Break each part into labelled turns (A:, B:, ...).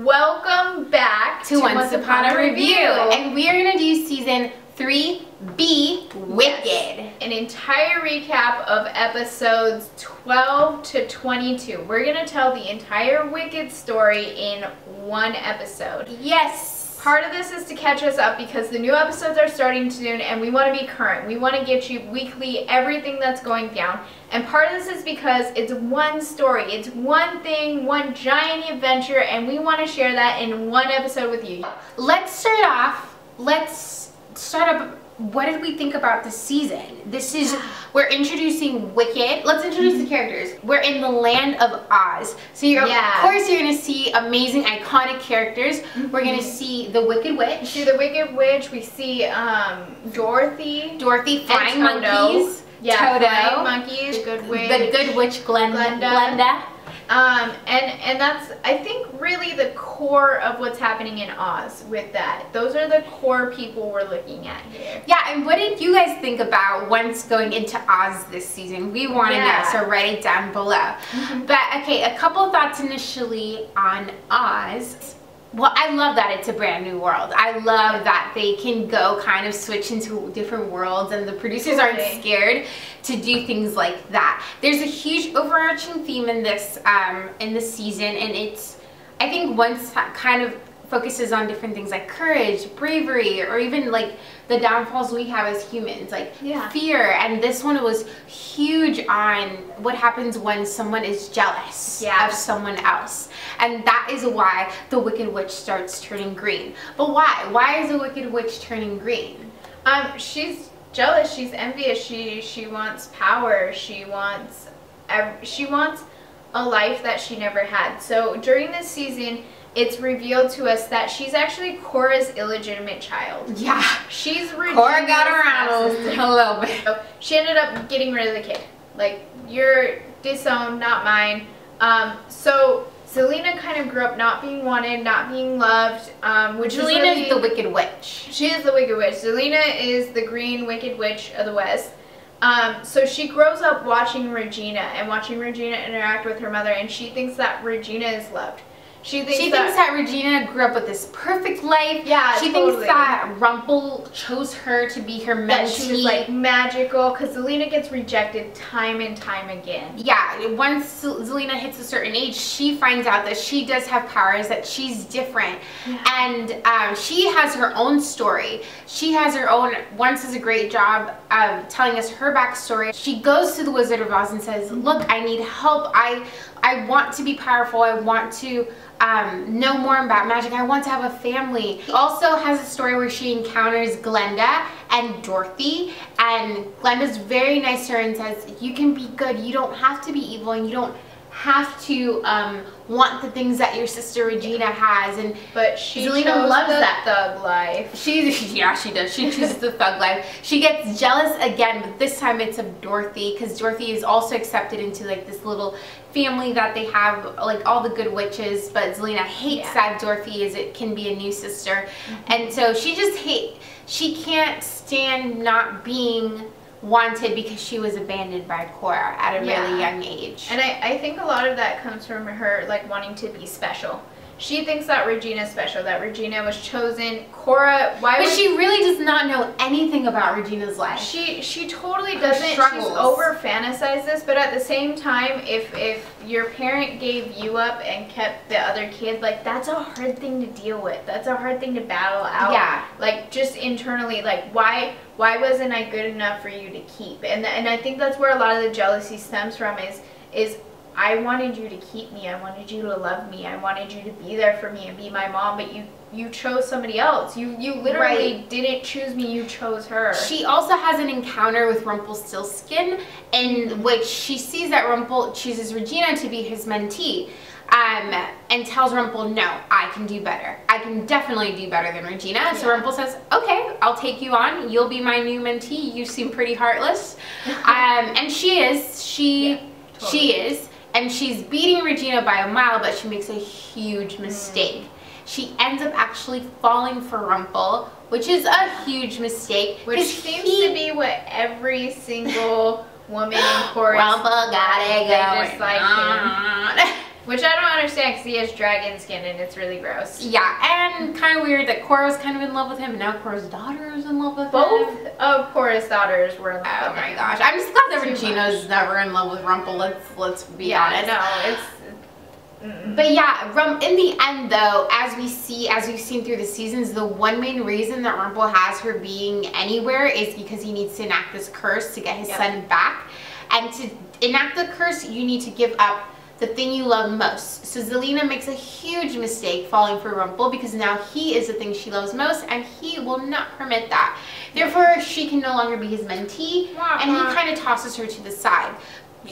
A: Welcome back
B: to Once Upon a Review. And we are going to do season 3B, Wicked.
A: Yes. An entire recap of episodes 12 to 22. We're going to tell the entire Wicked story in one episode.
B: Yes.
A: Part of this is to catch us up because the new episodes are starting soon and we want to be current. We want to get you weekly everything that's going down. And part of this is because it's one story. It's one thing, one giant adventure, and we want to share that in one episode with you.
B: Let's start off. What did we think about this season? We're introducing Wicked. Let's introduce the characters. We're in the land of Oz. So of course you're going to see amazing, iconic characters. We're going to see the Wicked Witch.
A: We see the Wicked Witch. We see Dorothy.
B: Flying monkeys.
A: Yeah,
B: Toto.
A: Flying monkeys. Good Witch.
B: The Good Witch, Glenda.
A: And that's, I think, really the core of what's happening in Oz with that. Those are the core people we're looking at here.
B: Yeah, and what did you guys think about once going into Oz this season? We want to know, so write it down below. But, okay, a couple thoughts initially on Oz. Well, I love that it's a brand new world. I love that they can go kind of switch into different worlds and the producers aren't scared to do things like that. There's a huge overarching theme in this season, and I think once kind of focuses on different things like courage, bravery, or even like the downfalls we have as humans, like fear. And this one was huge on what happens when someone is jealous of someone else. And that is why the Wicked Witch starts turning green. But why? Why is the Wicked Witch turning green?
A: She's jealous, she's envious, she wants power, she wants a life that she never had. So during this season, it's revealed to us that she's actually Cora's illegitimate child.
B: Yeah.
A: She's
B: Cora got around a little bit.
A: So she ended up getting rid of the kid. Like, you're disowned, not mine. So Zelena kind of grew up not being wanted, not being loved, which
B: Zelena is the Wicked Witch.
A: She is the Wicked Witch. Zelena is the green Wicked Witch of the West. So she grows up watching Regina and watching Regina interact with her mother, and she thinks that Regina is loved. She thinks that Regina grew up with this perfect life. Yeah,
B: she thinks that Rumple chose her to be her mentee.
A: That she was like magical, because Zelena gets rejected time and time again.
B: Yeah, once Zelena hits a certain age, she finds out that she does have powers, that she's different. And she has her own story. She has her own, once does a great job of telling us her backstory. She goes to the Wizard of Oz and says, look, I need help. I want to be powerful. I want to know more about magic. I want to have a family. She also has a story where she encounters Glenda and Dorothy, and Glenda's very nice to her and says, you can be good. You don't have to be evil, and you don't have to want the things that your sister Regina has. But Zelena loves that
A: thug life.
B: She does. She chooses the thug life. She gets jealous again, but this time it's of Dorothy, because Dorothy is also accepted into like this little family that they have, like all the good witches. But Zelena hates that Dorothy can be a new sister, and so she can't stand not being wanted because she was abandoned by Cora at a really young age.
A: And I think a lot of that comes from her like wanting to be special. She thinks that Regina's special, that Regina was chosen. Cora,
B: but she really does not know anything about Regina's life.
A: She totally doesn't. She's over fantasized this, but at the same time, if your parent gave you up and kept the other kid, like that's a hard thing to deal with. That's a hard thing to battle out. Yeah. Like just internally, like why wasn't I good enough for you to keep? And I think that's where a lot of the jealousy stems from is I wanted you to keep me. I wanted you to love me. I wanted you to be there for me and be my mom, but you chose somebody else. You literally didn't choose me. You chose her.
B: She also has an encounter with Rumpelstiltskin in which she sees that Rumple chooses Regina to be his mentee. And tells Rumple, no, I can do better. I can definitely do better than Regina. Yeah. So Rumple says, okay, I'll take you on. You'll be my new mentee. You seem pretty heartless. And she is. She is. And she's beating Regina by a mile, but she makes a huge mistake. She ends up actually falling for Rumple, which is a huge mistake.
A: Which seems to be what every single woman in chorus.
B: Rumple got it going.
A: Just like him. Which I don't understand because he has dragon skin and it's really gross.
B: Yeah, and kind of weird that Korra was kind of in love with him, and now Korra's daughter is in love with him.
A: Both of Korra's daughters were in love with him.
B: Oh my gosh, I'm just glad that Regina's never in love with Rumple. Let's be honest.
A: No, it's.
B: But yeah, in the end though, as we've seen through the seasons, the one main reason that Rumple has her being anywhere is because he needs to enact this curse to get his son back. And to enact the curse, you need to give up the thing you love most. So Zelena makes a huge mistake falling for Rumple because now he is the thing she loves most and he will not permit that. Therefore, she can no longer be his mentee and he kind of tosses her to the side.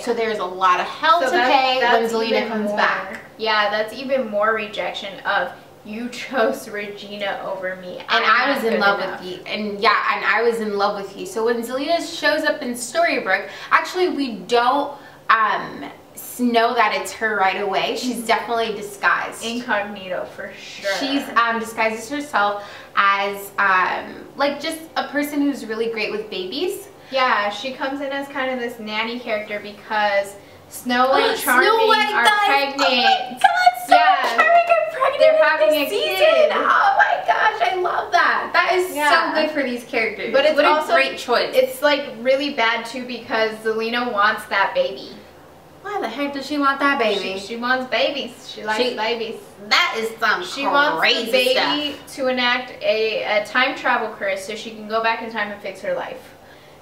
B: So there's a lot of hell to pay when Zelena comes back.
A: Yeah, that's even more rejection of you chose Regina over me.
B: And I was in love with you. And yeah, and I was in love with you. So when Zelena shows up in Storybrooke, actually we don't know that it's her right away. She's definitely disguised.
A: Incognito for sure.
B: She's disguises herself as like just a person who's really great with babies.
A: Yeah, she comes in as kind of this nanny character because Snow and Charming are pregnant.
B: Oh my god, Snow and Charming are pregnant.
A: They're having a kid.
B: Oh my gosh, I love that. That is so good for these characters.
A: But it's also
B: a great choice.
A: It's like really bad too because Zelena wants that baby.
B: Why the heck does she want that baby?
A: She wants babies. She likes babies.
B: That is some
A: She wants the baby to enact a time travel curse so she can go back in time and fix her life.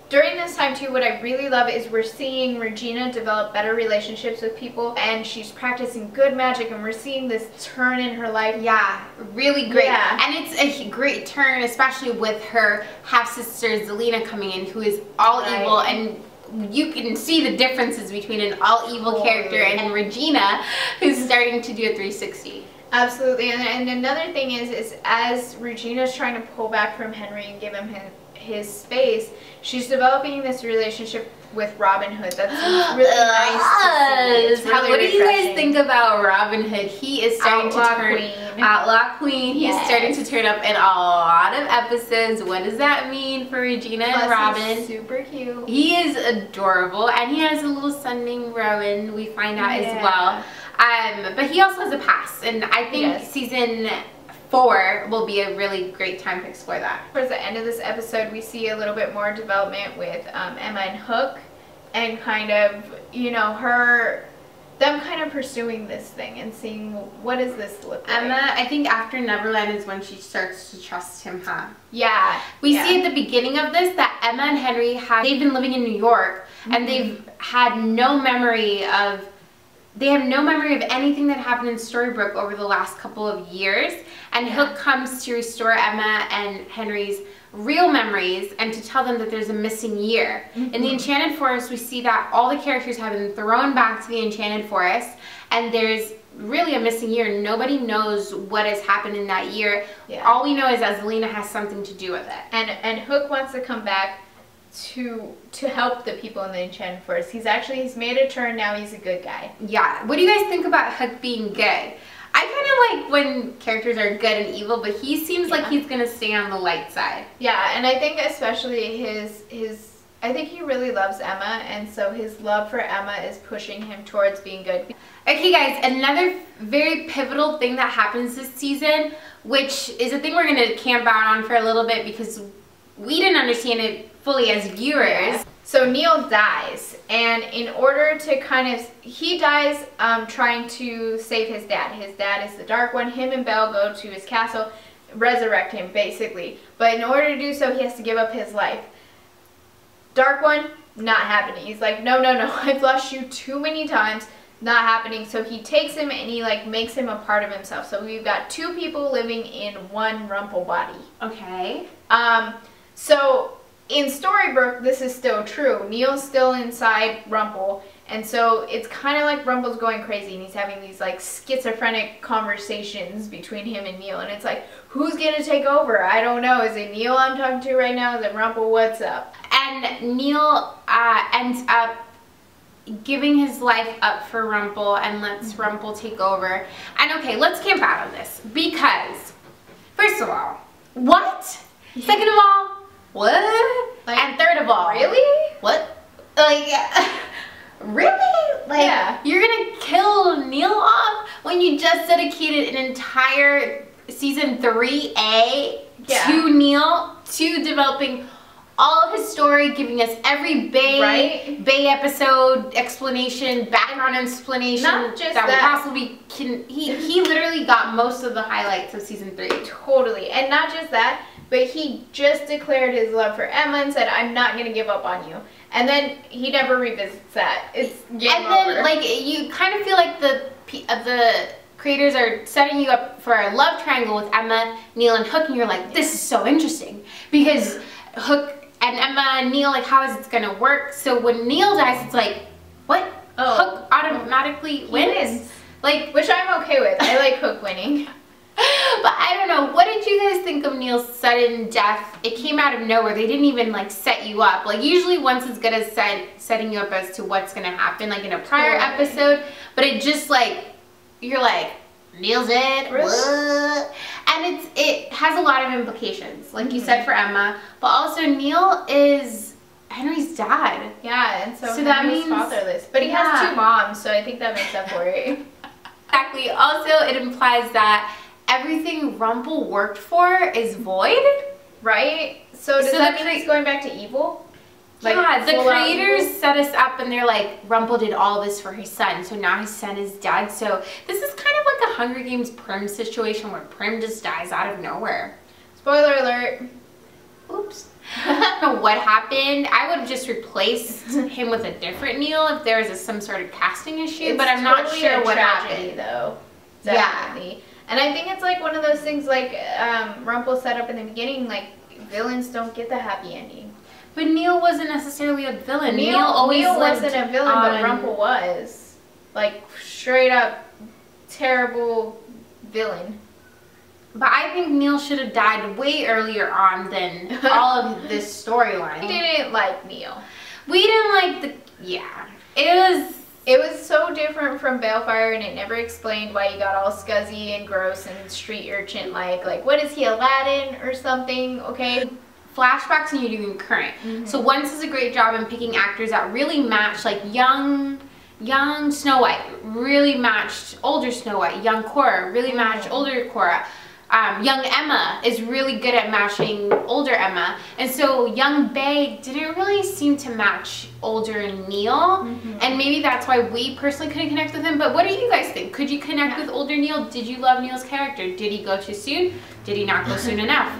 A: During this time too, what I really love is we're seeing Regina develop better relationships with people and she's practicing good magic and we're seeing this turn in her life.
B: Yeah, really great.
A: Yeah.
B: And it's a great turn, especially with her half-sister Zelena coming in, who is all evil, and you can see the differences between an all-evil character and Regina, who's starting to do a 360.
A: Absolutely, and another thing is as Regina's trying to pull back from Henry and give him his space, she's developing this relationship with Robin Hood. That's really nice to see.
B: What do you guys think about Robin Hood? He is starting to turn Outlaw Queen. He's starting to turn up in a lot of episodes. What does that mean for Regina and Robin?
A: He's super cute.
B: He is adorable, and he has a little son named Rowan. We find out as well. But he also has a past, and I think season 4 will be a really great time to explore that.
A: Towards the end of this episode, we see a little bit more development with Emma and Hook, and kind of, you know, them kind of pursuing this thing and seeing what does this look like.
B: Emma, I think after Neverland is when she starts to trust him, huh?
A: Yeah.
B: We see at the beginning of this that Emma and Henry they've been living in New York, and they've had no memory of anything that happened in Storybrooke over the last couple of years. And Hook comes to restore Emma and Henry's real memories and to tell them that there's a missing year. In the Enchanted Forest, we see that all the characters have been thrown back to the Enchanted Forest, and there's really a missing year. Nobody knows what has happened in that year. All we know is that Zelena has something to do with it.
A: And Hook wants to come back to help the people in the Enchanted Forest. He's made a turn now. He's a good guy.
B: Yeah. What do you guys think about Hook being good? I kind of like when characters are good and evil, but he seems like he's gonna stay on the light side.
A: Yeah, and I think especially I think he really loves Emma, and so his love for Emma is pushing him towards being good.
B: Okay guys, another very pivotal thing that happens this season, which is a thing we're gonna camp out on for a little bit because we didn't understand it fully as viewers.
A: So Neil dies, and in order to he dies trying to save his dad. His dad is the Dark One. Him and Belle go to his castle, resurrect him basically. But in order to do so, he has to give up his life. Dark One, not happening. He's like, no, I've lost you too many times, not happening. So he takes him and he makes him a part of himself. So we've got two people living in one Rumple body.
B: Okay.
A: So in Storybrooke, this is still true. Neil's still inside Rumple, and so it's kind of like Rumple's going crazy, and he's having these schizophrenic conversations between him and Neil, and it's like, who's gonna take over? I don't know. Is it Neil I'm talking to right now? Is it Rumple? What's up?
B: And Neil ends up giving his life up for Rumple and lets Rumple take over. And okay, let's camp out on this because, first of all, what? Second of all, what? And third of all,
A: really?
B: What? Really? Like, you're gonna kill Neil off when you just dedicated an entire season 3A to Neil, to developing all of his story, giving us every Bay episode explanation, background explanation
A: Not just
B: that we possibly can. He literally got most of the highlights of season 3.
A: Totally. And not just that, but he just declared his love for Emma and said, I'm not going to give up on you. And then he never revisits that. It's game over.
B: Then, like, you kind of feel like the creators are setting you up for a love triangle with Emma, Neil, and Hook, and you're like, this is so interesting. Because Hook and Emma and Neil, like, how is it going to work? So when Neil dies, it's like, what? Hook automatically wins? Like,
A: which I'm okay with. I like Hook winning.
B: But I don't know, what did you guys think of Neil's sudden death? It came out of nowhere. They didn't even, like, set you up. Like, usually once it's good as setting you up as to what's going to happen, like in a prior episode. But it just, like, you're like, Neil's dead? What? And it has a lot of implications, like you said, for Emma. But also, Neil is Henry's dad.
A: Yeah, and so that means fatherless. But he has 2 moms, so I think that makes up for it.
B: Exactly. Also, it implies that everything Rumple worked for is void.
A: Right? So does that mean he's going back to evil?
B: Like, yeah, the creators set us up and they're like, Rumple did all this for his son, so now his son is dead. So this is kind of like a Hunger Games Prim situation where Prim just dies out of nowhere.
A: Spoiler alert.
B: Oops. I don't know what happened. I would have just replaced him with a different Neil if there was some sort of casting issue, but I'm not sure what happened.
A: Though. Definitely. Yeah. And I think it's like one of those things like Rumple set up in the beginning, like villains don't get the happy ending.
B: But Neil wasn't necessarily a villain.
A: Neil wasn't a villain, but Rumple was. Like, straight up terrible villain.
B: But I think Neil should have died way earlier on than all of this storyline.
A: We didn't like Neil.
B: We didn't like the...
A: It was so different from Balefire, and it never explained why he got all scuzzy and gross and street urchin-like. Like, what is he, Aladdin or something? Okay.
B: Flashbacks and you're doing current. So Once does a great job in picking actors that really match, like young Snow White really matched older Snow White. Young Cora really matched older Cora. Young Emma is really good at matching older Emma. And so young Bay didn't really seem to match older Neil. And maybe that's why we personally couldn't connect with him. But what do you guys think? Could you connect with older Neil? Did you love Neil's character? Did he go too soon? Did he not go soon enough?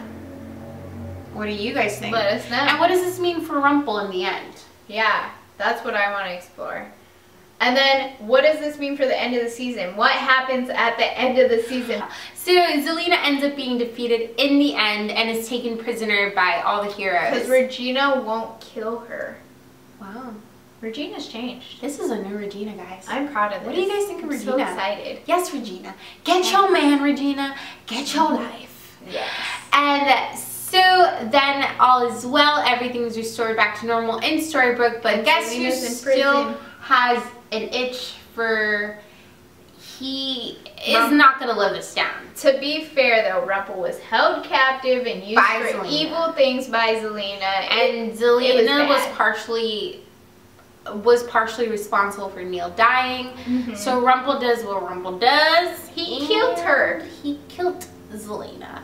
B: What do you guys think?
A: Let us know.
B: And what does this mean for Rumple in the end?
A: Yeah, that's what I want to explore. And then, what does this mean for the end of the season? What happens at the end of the season?
B: So, Zelena ends up being defeated in the end and is taken prisoner by all the heroes.
A: Because Regina won't kill her.
B: Wow.
A: Regina's changed.
B: This is a new Regina, guys.
A: I'm proud of this.
B: What do you guys think of Regina?
A: I'm so excited.
B: Yes, Regina. Get your man, Regina. Get your life.
A: Yes.
B: And so then all is well. Everything's restored back to normal in Storybrooke. But guess who still has an itch for... He is not going to live this down.
A: To be fair, though, Rumple was held captive and used for evil things by Zelena.
B: And Zelena was partially responsible for Neil dying. So Rumple does what Rumple does.
A: He killed her.
B: He killed Zelena.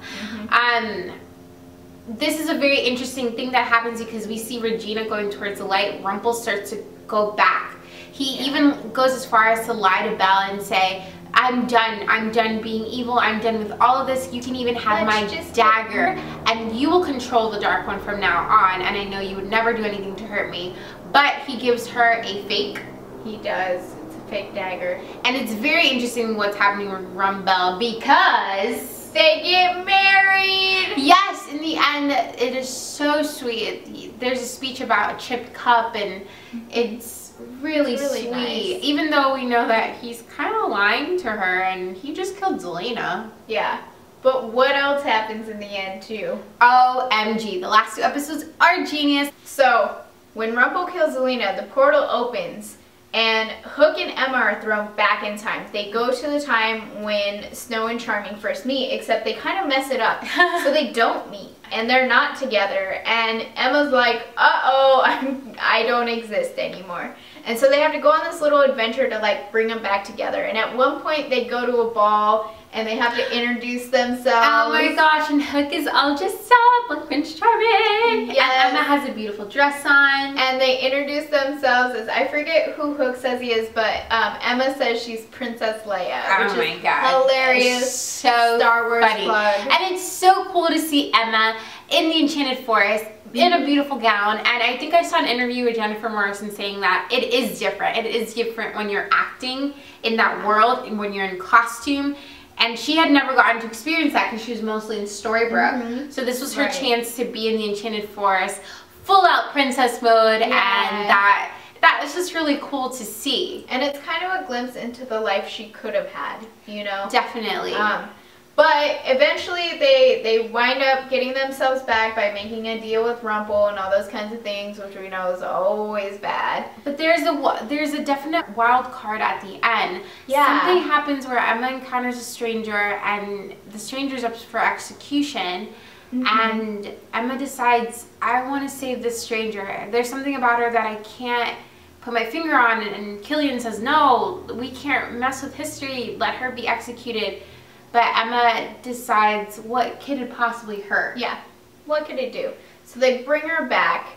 B: This is a very interesting thing that happens because we see Regina going towards the light. Rumple starts to go back. He even goes as far as to lie to Belle and say, I'm done being evil, I'm done with all of this, you can even have my dagger, and you will control the Dark One from now on, and I know you would never do anything to hurt me. But he gives her a fake.
A: He does. It's a fake dagger.
B: And it's very interesting what's happening with Rumble because
A: they get married.
B: Yes, in the end, it is so sweet. There's a speech about a chipped cup, and it's really sweet.
A: Nice.
B: Even though we know that he's kind of lying to her, and he just killed Zelena.
A: Yeah. But what else happens in the end, too?
B: OMG. The last 2 episodes are genius.
A: So, when Rumple kills Zelena, the portal opens, and Hook and Emma are thrown back in time. They go to the time when Snow and Charming first meet, except they kind of mess it up. So they don't meet, and they're not together. And Emma's like, uh-oh, I don't exist anymore. And so they have to go on this little adventure to like bring them back together. And at one point they go to a ball and they have to introduce themselves.
B: Oh my gosh, and Hook is all just up like Prince Charming. Yes. And Emma has a beautiful dress on.
A: And they introduce themselves as, I forget who Hook says he is, but Emma says she's Princess Leia.
B: Which
A: is
B: my God.
A: Hilarious.
B: It's so
A: Star Wars
B: funny.
A: plug.
B: And it's so cool to see Emma in the Enchanted Forest in a beautiful gown. And I think I saw an interview with Jennifer Morrison saying that it is different. It is different when you're acting in that world and when you're in costume. And she had never gotten to experience that because she was mostly in Storybrooke. So this was her chance to be in the Enchanted Forest, full out princess mode, and that was just really cool to see.
A: And it's kind of a glimpse into the life she could have had, you know?
B: Definitely.
A: But eventually they wind up getting themselves back by making a deal with Rumple and all those kinds of things, which we know is always bad.
B: But there's a definite wild card at the end.
A: Yeah.
B: Something happens where Emma encounters a stranger and the stranger's up for execution. And Emma decides, I want to save this stranger. There's something about her that I can't put my finger on. And Killian says, no, we can't mess with history. Let her be executed. But Emma decides, what could it possibly hurt?
A: Yeah, what could it do? So they bring her back,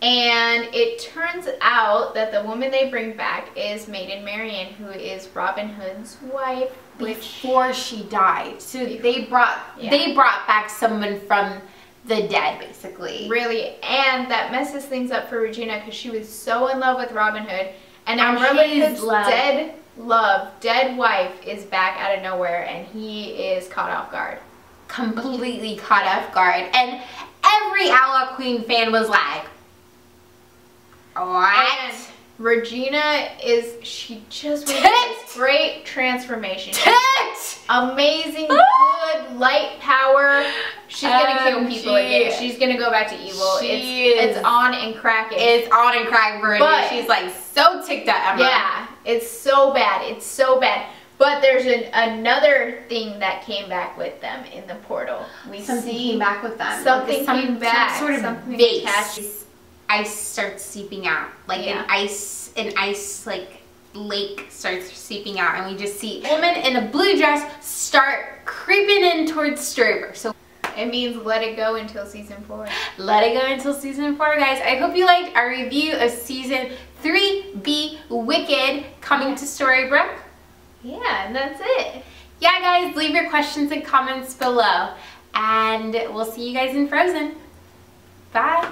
A: and it turns out that the woman they bring back is Maiden Marian, who is Robin Hood's wife.
B: Before she died. So they brought back someone from the dead, basically.
A: Really, and that messes things up for Regina because she was so in love with Robin Hood, and now Robin Hood's dead wife is back out of nowhere, and he is caught off guard.
B: Completely caught off guard. And every Outlaw Queen fan was like, what?
A: And Regina she just went through this great transformation. Amazing, good, light power. She's gonna kill people again. She's gonna go back to evil. It's on and cracking.
B: It's on and cracking for her. She's like so ticked at Emma.
A: Yeah, it's so bad. It's so bad. But there's another thing that came back with them in the portal.
B: Something came back with them.
A: Something came back.
B: Some sort of vase. Ice starts seeping out. Like an ice like lake starts seeping out, and we just see a woman in a blue dress start creeping in towards Storybrooke. So
A: it means let it go until season 4.
B: Let it go until season 4, guys. I hope you liked our review of season 3, Be Wicked, coming to Storybrooke.
A: Yeah, and that's it.
B: Yeah, guys, leave your questions and comments below, and we'll see you guys in Frozen. Bye.